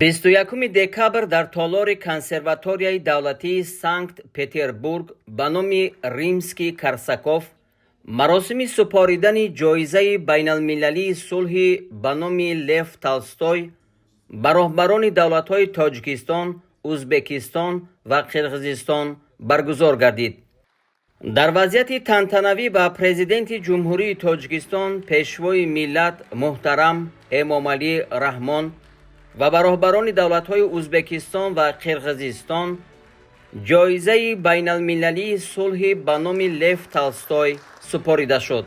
21 декабр дар толори консерваторияи давлатии Санкт Петербург ба номи Римский-Корсаков маросими супоридани ҷоизаи байналмилалии сулҳи ба номи Лев Толстой ба роҳбарони давлатҳои Тоҷикистон, Узбекистон ва Қирғизистон баргузор гардид. дар вазъияти тантанавӣ ба президенти ҷумҳурии Тоҷикистон, пешвои миллат муҳтарам Эмомалӣ Раҳмон ва ба роҳбарони давлатҳои Узбекистон ва Қирғизистон ҷоизаи байналмилалии сулҳи ба номи Лев Толстой супорида шуд.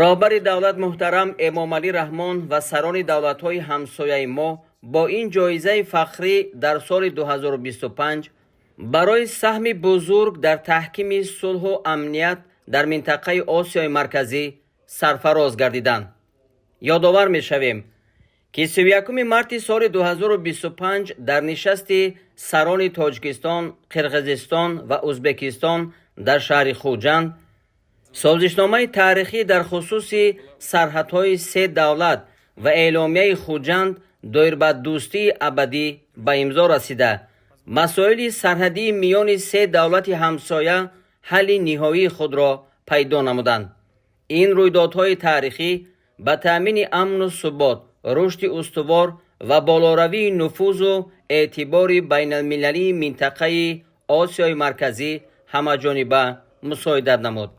роҳбари давлат муҳтарам Эмомалӣ Раҳмон ва сарони давлатҳои ҳамсояи мо бо ин ҷоизаи фахрӣ дар соли 2025 барои саҳми бузург дар таҳкими сулҳу амният дар минтақаи Осиёи Марказӣ сарфароз гардиданд. ёдовар мешавем, ки 31 марти соли 2025 дар нишасти сарони Тоҷикистон, Қирғизистон ва Узбекистон дар шаҳри Хуҷанд созишномаи таърихӣ дар хусуси сарҳадҳои се давлат ва эъломияи Хуҷанд доирбадӯстии абадӣ ба имзо расида, масоили сарҳадии миёни се давлати ҳамсоя ҳалли ниҳоии худро пайдо намуданд. ин рӯйдодҳои таърихӣ ба таъмини амну субот, рушди устувор ва болоравии нуфузу эътибори байналмилалии минтақаи Осиёи Марказӣ ҳамаҷониба мусоидат намуд.